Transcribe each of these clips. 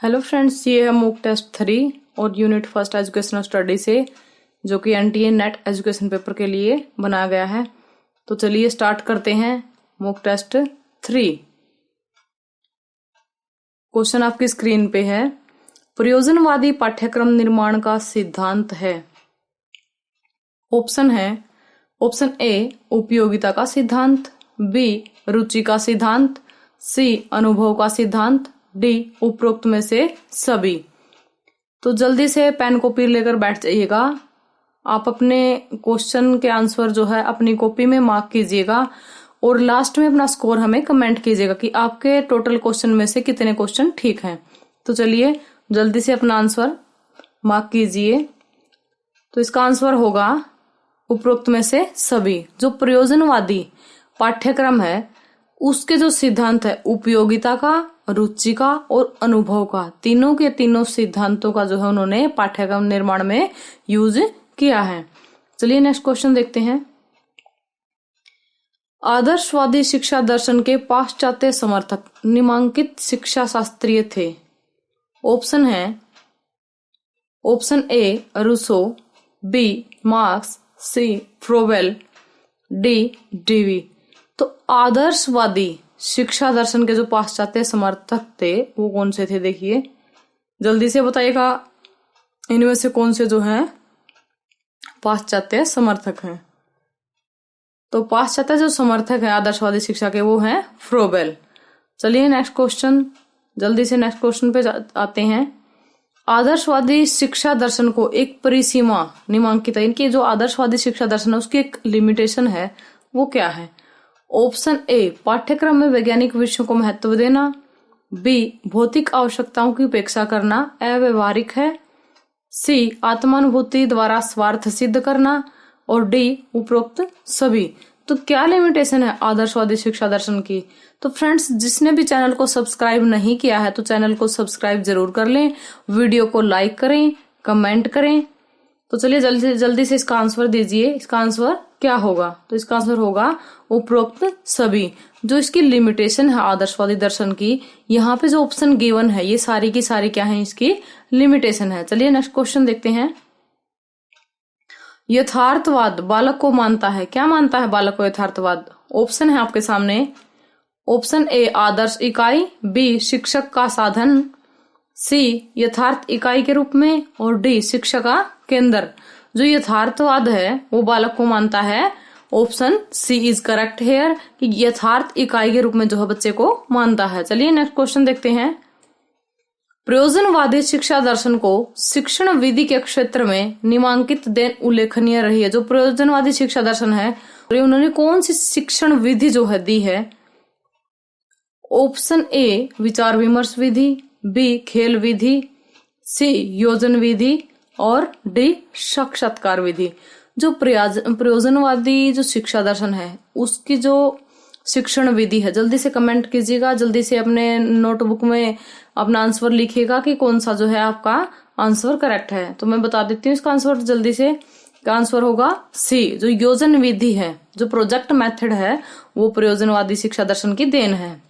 Hello friends, ये है mock test 3 और यूनिट फर्स्ट एजुकेशनल स्टडी से, जो कि एनटीए नेट एजुकेशन पेपर के लिए बनाया गया है। तो चलिए स्टार्ट करते हैं मॉक टेस्ट 3। क्वेश्चन आपकी स्क्रीन पे है, प्रयोजनवादी पाठ्यक्रम निर्माण का सिद्धांत है। ऑप्शन है, ऑप्शन ए उपयोगिता का सिद्धांत, बी रुचि का सिद्धांत, सी अनुभव का सिद्धांत, डी उपरोक्त में से सभी। तो जल्दी से पेन कॉपी लेकर बैठ जाइएगा। आप अपने क्वेश्चन के आंसर जो है अपनी कॉपी में मार्क कीजिएगा और लास्ट में अपना स्कोर हमें कमेंट कीजिएगा कि आपके टोटल क्वेश्चन में से कितने क्वेश्चन ठीक हैं। तो चलिए जल्दी से अपना आंसर मार्क कीजिए। तो इसका आंसर होगा उपरोक्त में से सभी। जो प्रयोजनवादी पाठ्यक्रम है उसके जो सिद्धांत है उपयोगिता का, रुचि का और अनुभव का, तीनों के तीनों सिद्धांतों का जो है उन्होंने पाठ्यक्रम निर्माण में यूज किया है। चलिए नेक्स्ट क्वेश्चन देखते हैं। आदर्शवादी शिक्षा दर्शन के पाश्चात्य समर्थक निम्नलिखित शिक्षा शास्त्रीय थे। ऑप्शन है, option A Rousseau, B Marx, C Froebel, D Dewey. तो आदर्शवादी शिक्षा दर्शन के जो पाश्चात्य समर्थक थे वो कौन से थे, देखिए जल्दी से बताइएगा इनमें से कौन से जो है पाश्चात्य समर्थक हैं। तो पाश्चात्य जो समर्थक है आदर्शवादी शिक्षा के वो हैं फ्रोबेल। चलिए नेक्स्ट क्वेश्चन, जल्दी से नेक्स्ट क्वेश्चन पे आते हैं। आदर्शवादी शिक्षा दर्शन को एक परिसीमा निम्नलिखित है, इनकी जो आदर्शवादी शिक्षा दर्शन है उसकी एक लिमिटेशन है, वो क्या है। ऑप्शन ए पाठ्यक्रम में वैज्ञानिक विषयों को महत्व देना, बी भौतिक आवश्यकताओं की उपेक्षा करना अव्यवहारिक है, सी आत्मानुभूति द्वारा स्वार्थ सिद्ध करना और डी उपरोक्त सभी। तो क्या लिमिटेशन है आदर्शवादी शिक्षा दर्शन की। तो फ्रेंड्स, जिसने भी चैनल को सब्सक्राइब नहीं किया है तो चैनल को सब्सक्राइब जरूर कर लें, वीडियो को लाइक करें, कमेंट करें। तो चलिए जल्दी से इसका आंसर दीजिए, इसका आंसर क्या होगा। तो इसका आंसर होगा उपरोक्त सभी। जो इसकी लिमिटेशन है आदर्शवादी दर्शन की, यहाँ पे जो ऑप्शन गिवन है ये सारी की सारी क्या है, इसकी लिमिटेशन है। चलिए नेक्स्ट क्वेश्चन देखते हैं। यथार्थवाद बालक को मानता है, क्या मानता है बालक को यथार्थवाद। ऑप्शन है आपके सामने, ऑप्शन ए आदर्श इकाई, बी शिक्षक का साधन, सी यथार्थ इकाई के रूप में और डी शिक्षा का केंद्र। जो यथार्थवाद है वो बालक को मानता है, option C is correct here, कि यथार्थ इकाई के रूप में जो है बच्चे को मानता है। चलिए नेक्स्ट क्वेश्चन देखते हैं। प्रयोजनवादी शिक्षा दर्शन को शिक्षण विधि के क्षेत्र में निम्नलिखित देन उल्लेखनीय रही है। जो प्रयोजनवादी शिक्षा दर्शन है उन्होंने कौन सी शिक्षण विधि जो है दी है। ऑप्शन ए विचार विमर्श विधि, बी खेल विधि, सी योजन विधि और डी साक्षात्कार विधि। जो प्रयोजनवादी जो शिक्षा दर्शन है उसकी जो शिक्षण विधि है, जल्दी से कमेंट कीजिएगा, जल्दी से अपने नोटबुक में अपना आंसर लिखिएगा कि कौन सा जो है आपका आंसर करेक्ट है। तो मैं बता देती हूँ इसका आंसर जल्दी से। का आंसर होगा सी, जो योजन विधि है, जो प्रोजेक्ट मेथड है वो प्रयोजनवादी शिक्षा दर्शन की देन है।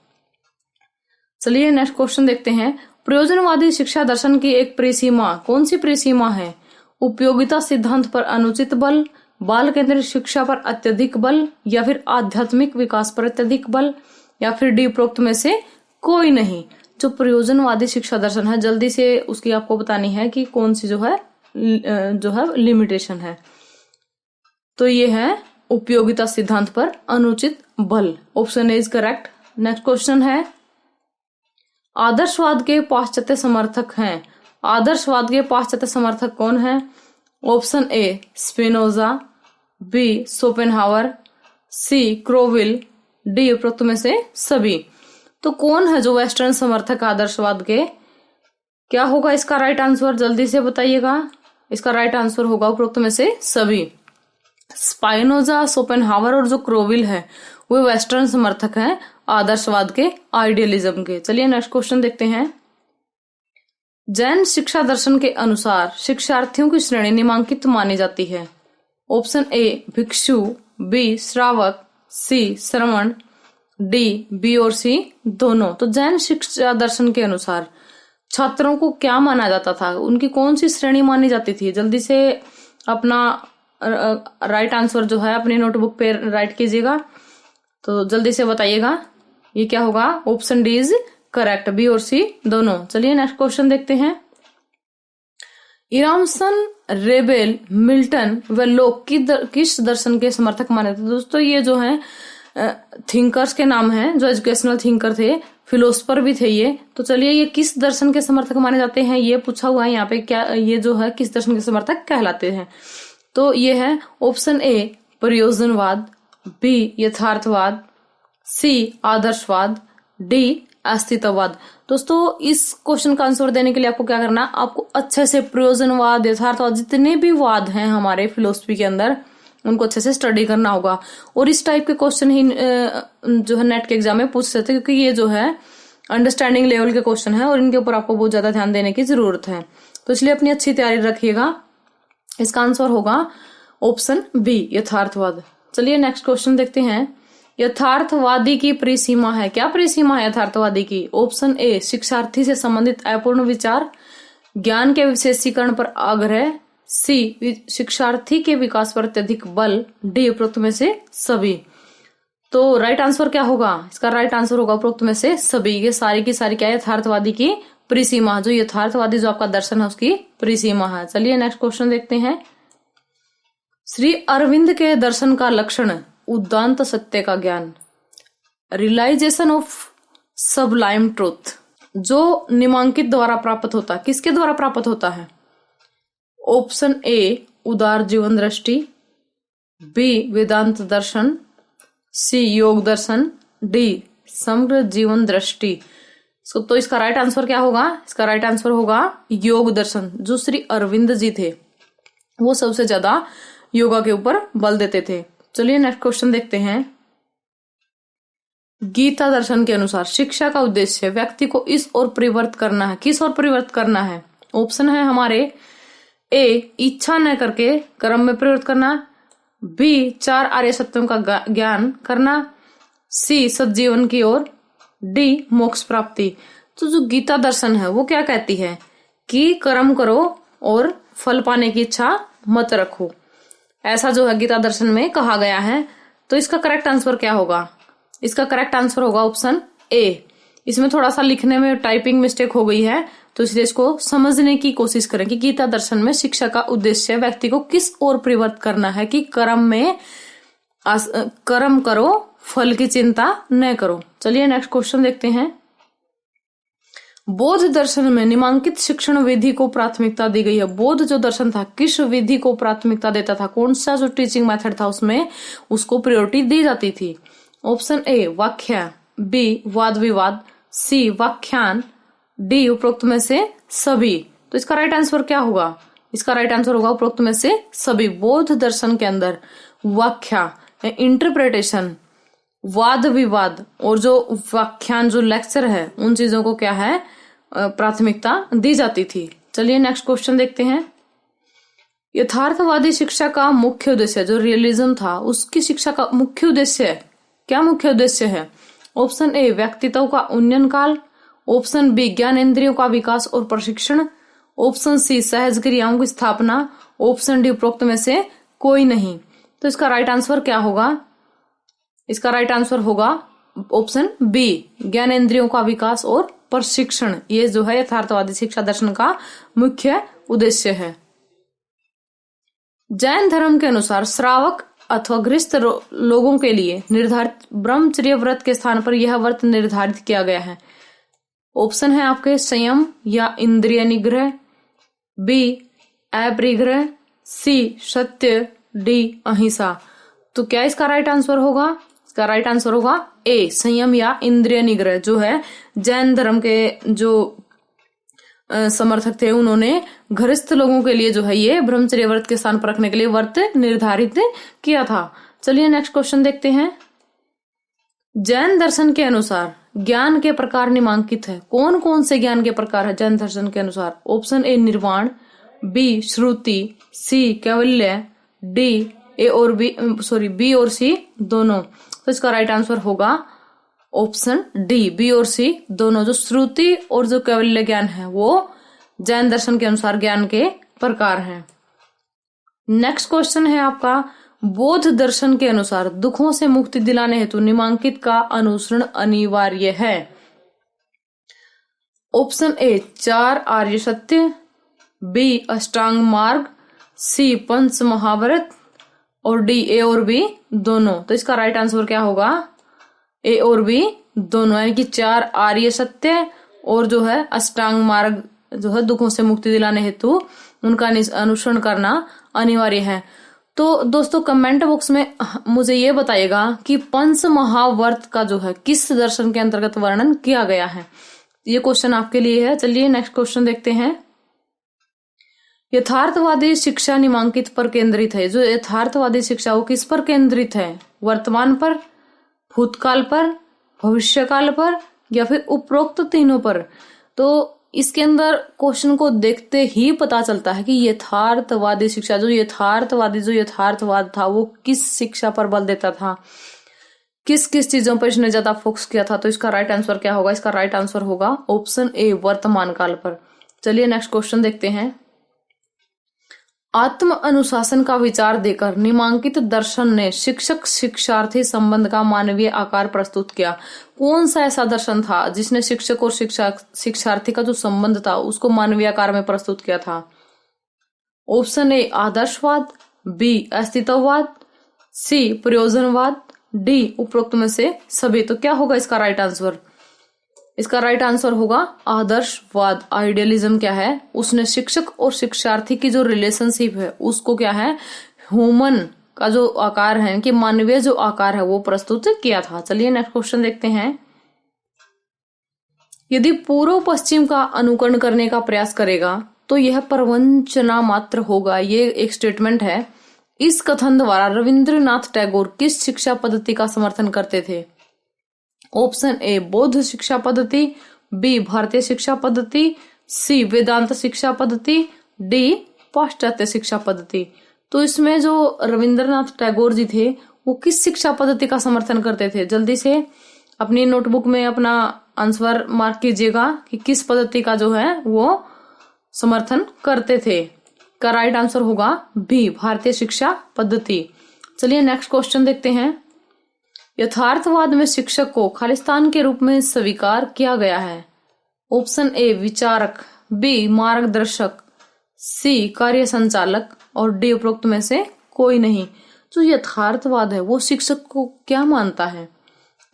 चलिए नेक्स्ट क्वेश्चन देखते हैं। प्रयोजनवादी शिक्षा दर्शन की एक परिसीमा, कौन सी परिसीमा है। उपयोगिता सिद्धांत पर अनुचित बल, बाल केंद्रित शिक्षा पर अत्यधिक बल, या फिर आध्यात्मिक विकास पर अत्यधिक बल, या फिर डी उपरोक्त में से कोई नहीं। जो प्रयोजनवादी शिक्षा दर्शन है जल्दी से उसकी आपको बतानी है कि कौन सी जो है लिमिटेशन है। तो ये है उपयोगिता सिद्धांत पर अनुचित बल। Option A is correct. Next question है, आदर्शवाद के पाश्चात्य समर्थक हैं। आदर्शवाद के पाश्चात्य समर्थक कौन है। Option A Spinoza, B Schopenhauer, C क्रोविल, डी उपरोक्त में से सभी। तो कौन है जो वेस्टर्न समर्थक आदर्शवाद के, क्या होगा इसका राइट आंसर, जल्दी से बताइएगा। इसका राइट आंसर होगा उपरोक्त में से सभी। स्पाइनोजा, शोपेनहावर और जो क्रोविल है वो वेस्टर्न समर्थक हैं आदर्शवाद के, आइडियलिज्म के। चलिए नेक्स्ट क्वेश्चन देखते हैं। जैन शिक्षा दर्शन के अनुसार शिक्षार्थियों की श्रेणी निम्नलिखित मानी जाती है। ऑप्शन ए भिक्षु, बी श्रावक, सी श्रवण, डी बी और सी दोनों। तो जैन शिक्षा दर्शन के अनुसार छात्रों को क्या माना जाता था, उनकी कौन सी श्रेणी मानी जाती थी? जल्दी से अपना राइट आंसर जो है अपनी नोटबुक पे राइट कीजिएगा, तो जल्दी से बताइएगा ये क्या होगा। Option D is correct, B और सी दोनों। चलिए नेक्स्ट क्वेश्चन देखते हैं। इरामसन, रेबेल, मिल्टन व लोक किस दर्शन के समर्थक माने थे? दोस्तों ये जो है थिंकर्स के नाम हैं, जो एजुकेशनल थिंकर थे, फिलोसफर भी थे ये। तो चलिए ये किस दर्शन के समर्थक माने जाते हैं, ये पूछा हुआ है यहाँ पे। क्या ये जो है किस दर्शन के समर्थक कहलाते हैं? तो ये है ऑप्शन ए प्रयोजनवाद, बी यथार्थवाद, सी आदर्शवाद, डी अस्तित्ववाद। दोस्तों इस क्वेश्चन का आंसर देने के लिए आपको क्या करना है, आपको अच्छे से प्रयोजनवाद, यथार्थवाद, जितने भी वाद हैं हमारे फिलोसफी के अंदर, उनको अच्छे से स्टडी करना होगा। और इस टाइप के क्वेश्चन ही जो है नेट के एग्जाम में पूछ सकते हैं, क्योंकि ये जो है अंडरस्टैंडिंग लेवल के क्वेश्चन है और इनके ऊपर आपको बहुत ज्यादा ध्यान देने की जरूरत है। तो इसलिए अपनी अच्छी तैयारी रखिएगा। इसका आंसर होगा ऑप्शन बी यथार्थवाद। चलिए नेक्स्ट क्वेश्चन देखते हैं। यथार्थवादी की परिसीमा है, क्या परिसीमा है यथार्थवादी की? ऑप्शन ए शिक्षार्थी से संबंधित अपूर्ण विचार, ज्ञान के विशेषीकरण पर आग्रह, सी शिक्षार्थी के विकास पर अत्यधिक बल, डी उपरोक्त में से सभी। तो राइट आंसर क्या होगा? इसका राइट आंसर होगा उपरोक्त में से सभी। ये सारी की सारी क्या है? यथार्थवादी की परिसीमा, जो यथार्थवादी जो आपका दर्शन है उसकी परिसीमा है। चलिए नेक्स्ट क्वेश्चन देखते हैं। श्री अरविंद के दर्शन का लक्षण उदांत सत्य का ज्ञान, रियलाइजेशन ऑफ सबलाइम ट्रूथ, जो निमांकित द्वारा प्राप्त होता है। किसके द्वारा प्राप्त होता है? ऑप्शन ए उदार जीवन दृष्टि, बी वेदांत दर्शन, सी योग दर्शन, डी समग्र जीवन दृष्टि। तो इसका राइट आंसर क्या होगा? इसका राइट आंसर होगा योग दर्शन। जो श्री अरविंद जी थे वो सबसे ज्यादा योगा के ऊपर बल देते थे। चलिए नेक्स्ट क्वेश्चन देखते हैं। गीता दर्शन के अनुसार शिक्षा का उद्देश्य व्यक्ति को इस ओर परिवर्तित करना है। किस ओर परिवर्तित करना है? ऑप्शन है हमारे ए इच्छा न करके कर्म में परिवर्तित करना, बी चार आर्य सत्यों का ज्ञान करना, सी सज्जीवन की ओर, डी मोक्ष प्राप्ति। तो जो गीता दर्शन है वो क्या कहती है कि कर्म करो और फल पाने की इच्छा मत रखो, ऐसा जो है गीता दर्शन में कहा गया है। तो इसका करेक्ट आंसर क्या होगा? इसका करेक्ट आंसर होगा ऑप्शन ए। इसमें थोड़ा सा लिखने में टाइपिंग मिस्टेक हो गई है, तो इसलिए इसको समझने की कोशिश करें कि गीता दर्शन में शिक्षा का उद्देश्य व्यक्ति को किस ओर परिवर्तित करना है कि कर्म करो, फल की चिंता न करो। चलिए नेक्स्ट क्वेश्चन देखते हैं। बौद्ध दर्शन में निम्नलिखित शिक्षण विधि को प्राथमिकता दी गई है। बौद्ध जो दर्शन था किस विधि को प्राथमिकता देता था? कौन सा जो टीचिंग मेथड था उसमें उसको प्रायोरिटी दी जाती थी? ऑप्शन ए व्याख्या, बी वाद विवाद, सी व्याख्यान, डी उपरोक्त में से सभी। तो इसका राइट आंसर क्या होगा? इसका राइट आंसर होगा उपरोक्त में से सभी। बौद्ध दर्शन के अंदर व्याख्या, इंटरप्रिटेशन, वाद विवाद और जो व्याख्यान जो लेक्चर है उन चीजों को क्या है प्राथमिकता दी जाती थी। चलिए नेक्स्ट क्वेश्चन देखते हैं। यथार्थवादी शिक्षा का मुख्य उद्देश्य, जो रियलिज्म था उसकी शिक्षा का मुख्य उद्देश्य क्या मुख्य उद्देश्य है? ऑप्शन ए व्यक्तित्व का उन्नयन काल, ऑप्शन बी ज्ञानेंद्रियों का विकास और प्रशिक्षण, ऑप्शन सी सहज क्रियाओं की स्थापना, ऑप्शन डी उपरोक्त में से कोई नहीं। तो इसका राइट आंसर क्या होगा? इसका राइट आंसर होगा ऑप्शन बी ज्ञानेंद्रियों का विकास और प्रशिक्षण। ये जो है यथार्थवादी शिक्षा दर्शन का मुख्य उद्देश्य है। जैन धर्म के अनुसार श्रावक अथवा गृहस्थ लोगों के लिए निर्धारित ब्रह्मचर्य व्रत के स्थान पर यह व्रत निर्धारित किया गया है। ऑप्शन है आपके संयम या इंद्रिय निग्रह, बी अपरिग्रह, सी सत्य, डी अहिंसा। तो क्या इसका राइट आंसर होगा? इसका राइट आंसर होगा ए संयम या इंद्रिय निग्रह। जो है जैन धर्म के जो समर्थक थे उन्होंने गृहस्थ लोगों के लिए जो है ये ब्रह्मचर्य व्रत के स्थान पर रखने के लिए व्रत निर्धारित किया था। चलिए नेक्स्ट क्वेश्चन देखते हैं। जैन दर्शन के अनुसार ज्ञान के प्रकार निम्नलिखित है। कौन कौन से ज्ञान के प्रकार है जैन दर्शन के अनुसार? ऑप्शन ए निर्वाण, बी श्रुति, सी कैवल्य, डी बी और सी दोनों। तो इसका राइट आंसर होगा ऑप्शन डी, बी और सी दोनों। जो श्रुति और जो कैवल्य ज्ञान है वो जैन दर्शन के अनुसार ज्ञान के प्रकार हैं। नेक्स्ट क्वेश्चन है आपका, बौद्ध दर्शन के अनुसार दुखों से मुक्ति दिलाने हेतु निम्नांकित का अनुसरण अनिवार्य है। ऑप्शन ए 4 आर्य सत्य, बी अष्टांग मार्ग, सी पंच महाव्रत और डी ए और बी दोनों। तो इसका राइट आंसर क्या होगा, ए और बी दोनों, यानी कि 4 आर्य सत्य और जो है अष्टांग मार्ग जो है दुखों से मुक्ति दिलाने हेतु उनका अनुसरण करना अनिवार्य है। तो दोस्तों कमेंट बॉक्स में मुझे ये बताइएगा कि पंच महाव्रत का जो है किस दर्शन के अंतर्गत वर्णन किया गया है। ये क्वेश्चन आपके लिए है। चलिए नेक्स्ट क्वेश्चन देखते हैं। यथार्थवादी शिक्षा निम्नांकित पर केंद्रित है। जो यथार्थवादी शिक्षा वो किस पर केंद्रित है, वर्तमान पर, भूतकाल पर, भविष्यकाल पर या फिर उपरोक्त तीनों पर। तो इसके अंदर क्वेश्चन को देखते ही पता चलता है कि यथार्थवादी शिक्षा, जो यथार्थवाद था वो किस शिक्षा पर बल देता था, किस किस चीजों पर इसने ज्यादा फोकस किया था। तो इसका राइट आंसर क्या होगा, इसका राइट आंसर होगा ऑप्शन ए, वर्तमान काल पर। चलिए नेक्स्ट क्वेश्चन देखते हैं। आत्म अनुशासन का विचार देकर निम्नांकित दर्शन ने शिक्षक शिक्षार्थी संबंध का मानवीय आकार प्रस्तुत किया। कौन सा ऐसा दर्शन था जिसने शिक्षक और शिक्षार्थी का जो संबंध था उसको मानवीय आकार में प्रस्तुत किया था। ऑप्शन ए आदर्शवाद, बी अस्तित्ववाद, सी प्रयोजनवाद, डी उपरोक्त में से सभी। तो क्या होगा इसका राइट आंसर, इसका राइट आंसर होगा आदर्शवाद। आइडियलिज्म क्या है, उसने शिक्षक और शिक्षार्थी की जो रिलेशनशिप है उसको क्या है, ह्यूमन का जो आकार है कि मानवीय जो आकार है वो प्रस्तुत किया था। चलिए नेक्स्ट क्वेश्चन देखते हैं। यदि पूर्व पश्चिम का अनुकरण करने का प्रयास करेगा तो यह प्रवंचना मात्र होगा। ये एक स्टेटमेंट है। इस कथन द्वारा रविंद्रनाथ टैगोर किस शिक्षा पद्धति का समर्थन करते थे। ऑप्शन ए बौद्ध शिक्षा पद्धति, बी भारतीय शिक्षा पद्धति, सी वेदांत शिक्षा पद्धति, डी पाश्चात्य शिक्षा पद्धति। तो इसमें जो रविंद्रनाथ टैगोर जी थे वो किस शिक्षा पद्धति का समर्थन करते थे। जल्दी से अपनी नोटबुक में अपना आंसर मार्क कीजिएगा कि किस पद्धति का जो है वो समर्थन करते थे। का राइट आंसर होगा बी भारतीय शिक्षा पद्धति। चलिए नेक्स्ट क्वेश्चन देखते हैं। यथार्थवाद में शिक्षक को खालिस्तान के रूप में स्वीकार किया गया है। ऑप्शन ए विचारक, बी मार्गदर्शक, सी कार्य संचालक और डी उपरोक्त में से कोई नहीं। जो यथार्थवाद है वो शिक्षक को क्या मानता है,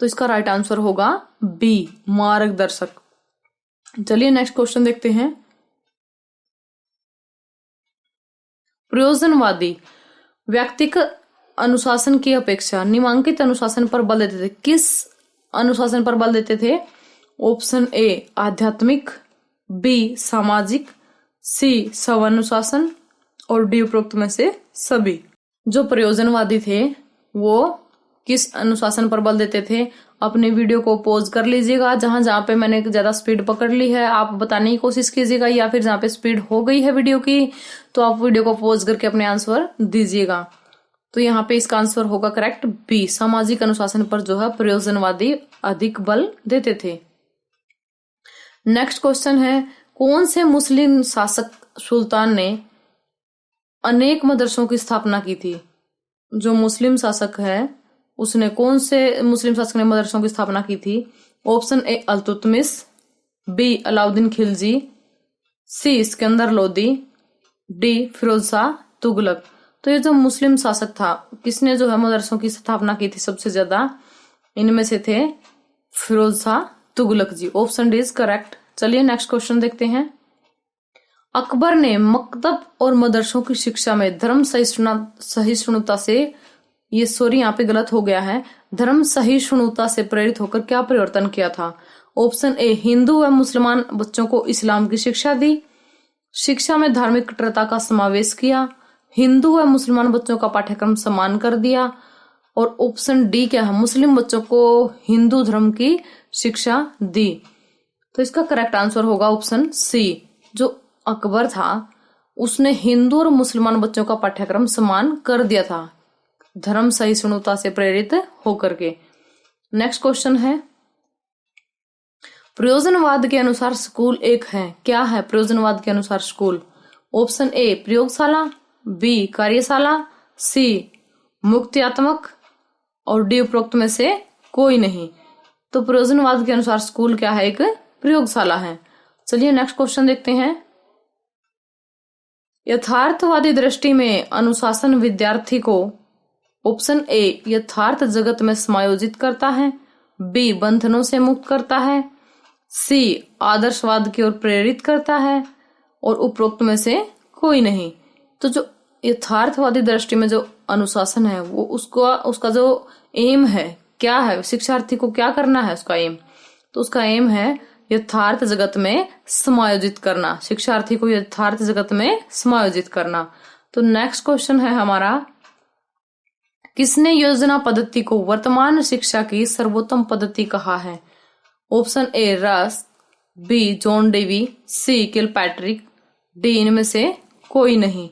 तो इसका राइट आंसर होगा बी मार्गदर्शक। चलिए नेक्स्ट क्वेश्चन देखते हैं। प्रयोजनवादी व्यक्तिगत अनुशासन की अपेक्षा निम्नांकित अनुशासन पर बल देते थे। किस अनुशासन पर बल देते थे। ऑप्शन ए आध्यात्मिक, बी सामाजिक, सी स्वानुशासन और डी उपरोक्त में से सभी। जो प्रयोजनवादी थे वो किस अनुशासन पर बल देते थे। अपने वीडियो को पॉज कर लीजिएगा, जहां जहां पे मैंने ज्यादा स्पीड पकड़ ली है आप बताने की कोशिश कीजिएगा, या फिर जहां पे स्पीड हो गई है वीडियो की तो आप वीडियो को पॉज करके अपने आंसर दीजिएगा। तो यहाँ पे इसका आंसर होगा करेक्ट बी, सामाजिक अनुशासन पर जो है प्रयोजनवादी अधिक बल देते थे। नेक्स्ट क्वेश्चन है, कौन से मुस्लिम शासक सुल्तान ने अनेक मदरसों की स्थापना की थी। जो मुस्लिम शासक है उसने कौन से मुस्लिम शासक ने मदरसों की स्थापना की थी। Option A Iltutmish, B Alauddin Khilji, C Sikandar Lodi, D Firoz Shah Tughlaq. तो ये जो मुस्लिम शासक था किसने जो है मदरसों की स्थापना की थी सबसे ज्यादा, इनमें से थे Firoz Shah Tughlaq ji. Option D is correct. चलिए नेक्स्ट क्वेश्चन देखते हैं। अकबर ने मकतब और मदरसों की शिक्षा में धर्म सहिष्णुता से, ये सॉरी यहाँ पे गलत हो गया है, धर्म सहिष्णुता से प्रेरित होकर क्या परिवर्तन किया था। ऑप्शन ए हिंदू व मुसलमान बच्चों को इस्लाम की शिक्षा दी, शिक्षा में धार्मिक कट्टरता का समावेश किया, हिंदू व मुसलमान बच्चों का पाठ्यक्रम समान कर दिया, और ऑप्शन डी क्या है, मुस्लिम बच्चों को हिंदू धर्म की शिक्षा दी। तो इसका करेक्ट आंसर होगा ऑप्शन सी। जो अकबर था उसने हिंदू और मुसलमान बच्चों का पाठ्यक्रम समान कर दिया था धर्म सहिष्णुता से प्रेरित होकर के। नेक्स्ट क्वेश्चन है, प्रयोजनवाद के अनुसार स्कूल एक है। क्या है प्रयोजनवाद के अनुसार स्कूल? ऑप्शन ए प्रयोगशाला, बी कार्यशाला, सी मुक्त्यात्मक और डी उपरोक्त में से कोई नहीं। तो प्रयोजनवाद के अनुसार स्कूल क्या है? एक प्रयोगशाला है। चलिए नेक्स्ट क्वेश्चन देखते हैं। यथार्थवादी दृष्टि में अनुशासन विद्यार्थी को ऑप्शन ए यथार्थ जगत में समायोजित करता है, बी बंधनों से मुक्त करता है, सी आदर्शवाद की ओर प्रेरित करता है और उपरोक्त में से कोई नहीं। तो जो यथार्थवादी दृष्टि में जो अनुशासन है वो उसका जो एम है क्या है, शिक्षार्थी को क्या करना है उसका एम? तो उसका एम है यथार्थ जगत में समायोजित करना, शिक्षार्थी को यथार्थ जगत में समायोजित करना। तो नेक्स्ट क्वेश्चन है हमारा, किसने योजना पद्धति को वर्तमान शिक्षा की सर्वोत्तम पद्धति कहा है? ऑप्शन ए रस, बी जॉन डेवी, सी किलपैट्रिक, डी इनमें से कोई नहीं।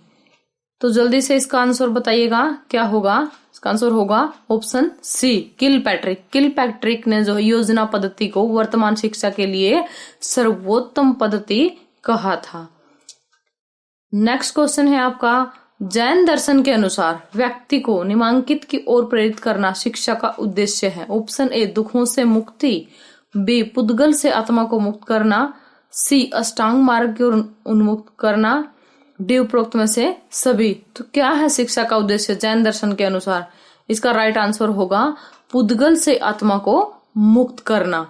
तो जल्दी से इसका आंसर बताइएगा क्या होगा? इसका आंसर होगा ऑप्शन सी किलपैट्रिक। किलपैट्रिक ने जो योजना पद्धति को वर्तमान शिक्षा के लिए सर्वोत्तम पद्धति कहा था। नेक्स्ट क्वेश्चन है आपका, जैन दर्शन के अनुसार व्यक्ति को निम्नांकित की ओर प्रेरित करना शिक्षा का उद्देश्य है। ऑप्शन ए दुखों से मुक्ति, बी पुद्गल से आत्मा को मुक्त करना, सी अष्टांग मार्ग की ओर उन्मुक्त करना, डी उपरोक्त में से सभी। तो क्या है शिक्षा का उद्देश्य जैन दर्शन के अनुसार? इसका राइट आंसर होगा पुद्गल से आत्मा को मुक्त करना।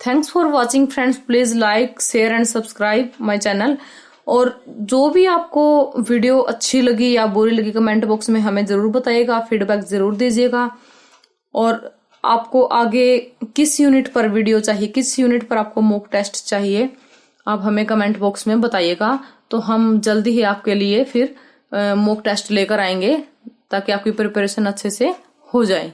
Thanks for watching friends, please like share and subscribe my channel. और जो भी आपको वीडियो अच्छी लगी या बुरी लगी कमेंट बॉक्स में हमें जरूर बताइएगा, फीडबैक जरूर दीजिएगा। और आपको आगे किस यूनिट पर वीडियो चाहिए, किस यूनिट पर आपको मॉक टेस्ट चाहिए, आप हमें कमेंट बॉक्स में बताइएगा। तो हम जल्दी ही आपके लिए फिर मॉक टेस्ट लेकर आएंगे ताकि आपकी प्रिपरेशन अच्छे से हो जाए।